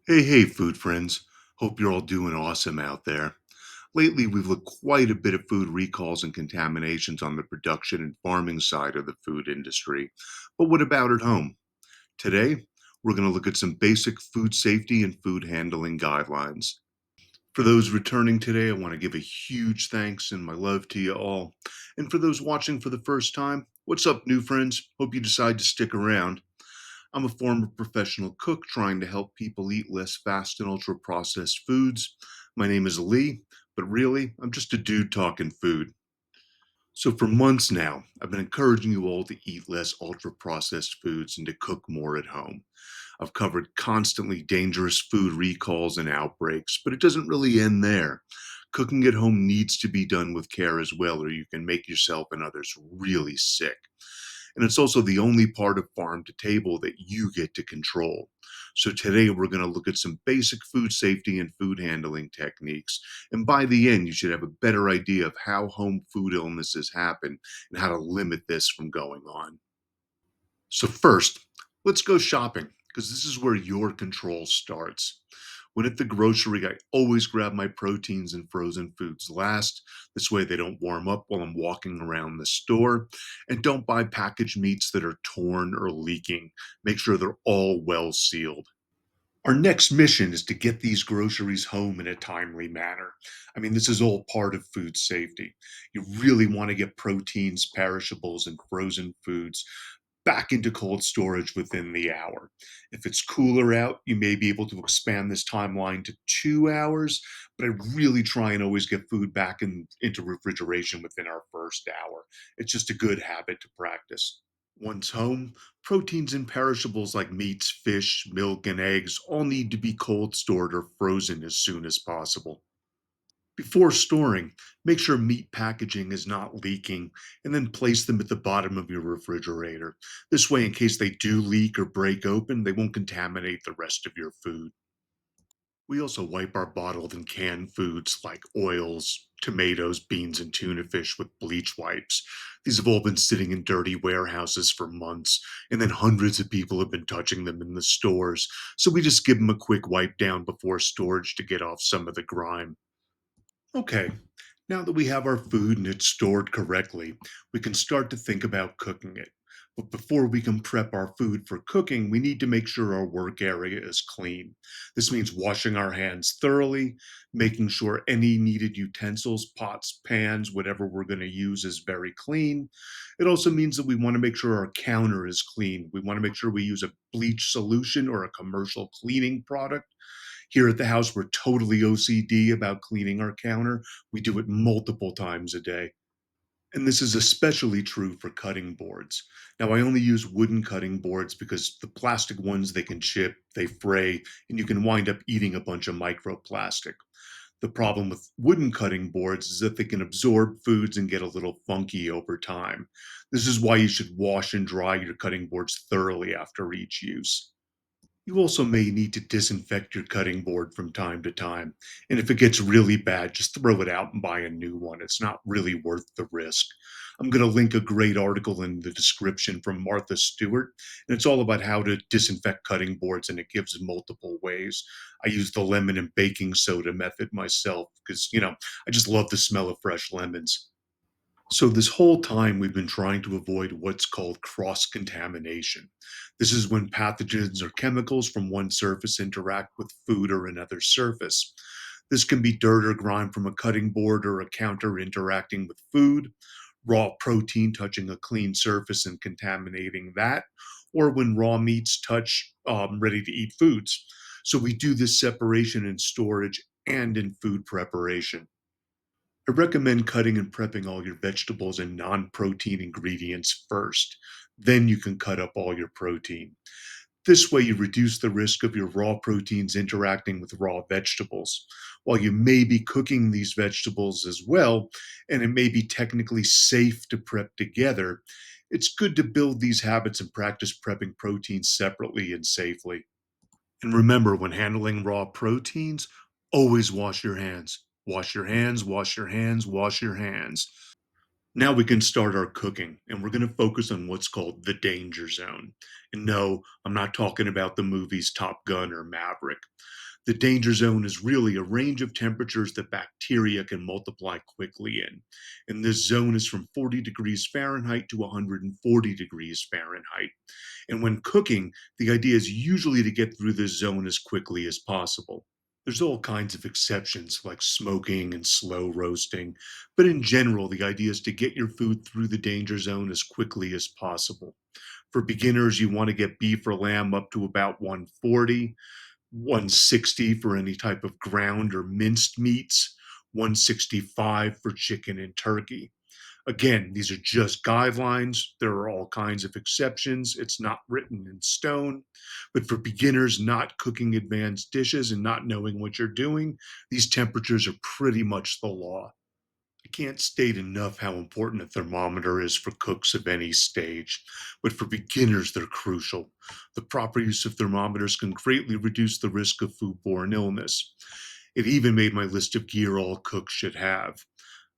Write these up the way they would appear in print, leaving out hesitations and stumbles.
Hey, food friends. Hope you're all doing awesome out there. Lately, we've looked quite a bit at food recalls and contaminations on the production and farming side of the food industry. But what about at home? Today, we're going to look at some basic food safety and food handling guidelines. For those returning today, I want to give a huge thanks and my love to you all. And for those watching for the first time, what's up, new friends? Hope you decide to stick around. I'm a former professional cook trying to help people eat less fast and ultra processed foods. My name is Lee, but really, I'm just a dude talking food. So, for months now, I've been encouraging you all to eat less ultra processed foods and to cook more at home. I've covered constantly dangerous food recalls and outbreaks, but it doesn't really end there. Cooking at home needs to be done with care as well, or you can make yourself and others really sick. And it's also the only part of farm to table that you get to control. So today we're going to look at some basic food safety and food handling techniques. And by the end, you should have a better idea of how home food illnesses happen and how to limit this from going on. So, first, let's go shopping because this is where your control starts. When at the grocery, I always grab my proteins and frozen foods last. This way, they don't warm up while I'm walking around the store. And don't buy packaged meats that are torn or leaking. Make sure they're all well sealed. Our next mission is to get these groceries home in a timely manner. I mean, this is all part of food safety. You really want to get proteins, perishables, and frozen foods back into cold storage within the hour. If it's cooler out, you may be able to expand this timeline to 2 hours, but I really try and always get food back into refrigeration within our first hour. It's just a good habit to practice. Once home, proteins and perishables like meats, fish, milk, and eggs all need to be cold stored or frozen as soon as possible. Before storing, make sure meat packaging is not leaking and then place them at the bottom of your refrigerator. This way, in case they do leak or break open, they won't contaminate the rest of your food. We also wipe our bottled and canned foods like oils, tomatoes, beans, and tuna fish with bleach wipes. These have all been sitting in dirty warehouses for months, and then hundreds of people have been touching them in the stores. So we just give them a quick wipe down before storage to get off some of the grime. Okay, now that we have our food and it's stored correctly, we can start to think about cooking it. But before we can prep our food for cooking, we need to make sure our work area is clean. This means washing our hands thoroughly, making sure any needed utensils, pots, pans, whatever we're going to use is very clean. It also means that we want to make sure our counter is clean. We want to make sure we use a bleach solution or a commercial cleaning product. Here at the house, we're totally OCD about cleaning our counter. We do it multiple times a day. And this is especially true for cutting boards. Now, I only use wooden cutting boards because the plastic ones, they can chip, they fray, and you can wind up eating a bunch of microplastic. The problem with wooden cutting boards is that they can absorb foods and get a little funky over time. This is why you should wash and dry your cutting boards thoroughly after each use. You also may need to disinfect your cutting board from time to time. And if it gets really bad, just throw it out and buy a new one. It's not really worth the risk. I'm going to link a great article in the description from Martha Stewart, and it's all about how to disinfect cutting boards, and it gives multiple ways. I use the lemon and baking soda method myself because, I just love the smell of fresh lemons. So, this whole time, we've been trying to avoid what's called cross contamination. This is when pathogens or chemicals from one surface interact with food or another surface. This can be dirt or grime from a cutting board or a counter interacting with food, raw protein touching a clean surface and contaminating that, or when raw meats touch ready to eat foods. So, we do this separation in storage and in food preparation. I recommend cutting and prepping all your vegetables and non protein ingredients first. Then you can cut up all your protein. This way, you reduce the risk of your raw proteins interacting with raw vegetables. While you may be cooking these vegetables as well, and it may be technically safe to prep together, it's good to build these habits and practice prepping proteins separately and safely. And remember, when handling raw proteins, always wash your hands. Wash your hands, wash your hands, wash your hands. Now we can start our cooking, and we're going to focus on what's called the danger zone. And no, I'm not talking about the movies Top Gun or Maverick. The danger zone is really a range of temperatures that bacteria can multiply quickly in. And this zone is from 40 degrees Fahrenheit to 140 degrees Fahrenheit. And when cooking, the idea is usually to get through this zone as quickly as possible. There's all kinds of exceptions like smoking and slow roasting, but in general, the idea is to get your food through the danger zone as quickly as possible. For beginners, you want to get beef or lamb up to about 140, 160 for any type of ground or minced meats, 165 for chicken and turkey. Again, these are just guidelines. There are all kinds of exceptions. It's not written in stone. But for beginners not cooking advanced dishes and not knowing what you're doing, these temperatures are pretty much the law. I can't state enough how important a thermometer is for cooks of any stage, but for beginners, they're crucial. The proper use of thermometers can greatly reduce the risk of foodborne illness. It even made my list of gear all cooks should have.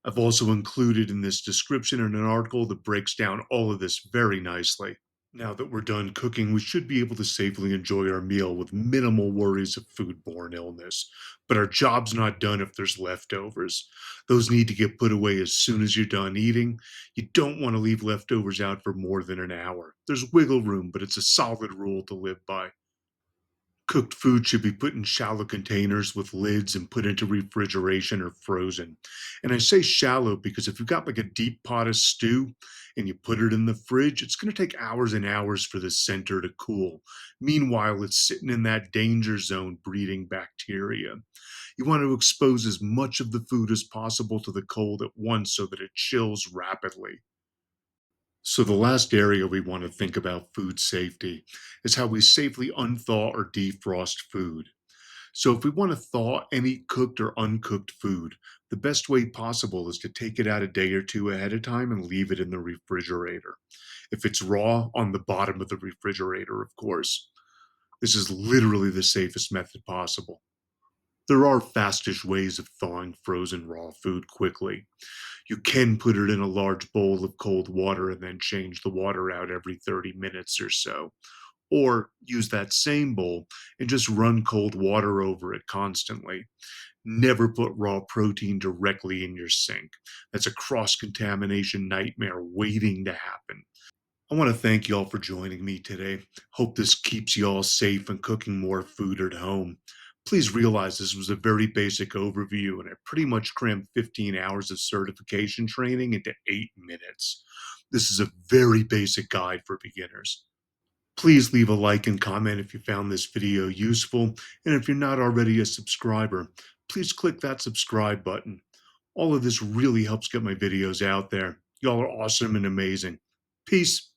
I've also included in this description an article that breaks down all of this very nicely. Now that we're done cooking, we should be able to safely enjoy our meal with minimal worries of foodborne illness. But our job's not done if there's leftovers. Those need to get put away as soon as you're done eating. You don't want to leave leftovers out for more than an hour. There's wiggle room, but it's a solid rule to live by. Cooked food should be put in shallow containers with lids and put into refrigeration or frozen. And I say shallow because if you've got like a deep pot of stew and you put it in the fridge, it's going to take hours and hours for the center to cool. Meanwhile, it's sitting in that danger zone breeding bacteria. You want to expose as much of the food as possible to the cold at once so that it chills rapidly. So, the last area we want to think about food safety is how we safely unthaw or defrost food. So, if we want to thaw any cooked or uncooked food, the best way possible is to take it out a day or two ahead of time and leave it in the refrigerator. If it's raw, on the bottom of the refrigerator, of course. This is literally the safest method possible. There are fastish ways of thawing frozen raw food quickly. You can put it in a large bowl of cold water and then change the water out every 30 minutes or so. Or use that same bowl and just run cold water over it constantly. Never put raw protein directly in your sink. That's a cross contamination nightmare waiting to happen. I want to thank y'all for joining me today. Hope this keeps y'all safe and cooking more food at home. Please realize this was a very basic overview, and I pretty much crammed 15 hours of certification training into 8 minutes. This is a very basic guide for beginners. Please leave a like and comment if you found this video useful, and if you're not already a subscriber, please click that subscribe button. All of this really helps get my videos out there. Y'all are awesome and amazing. Peace.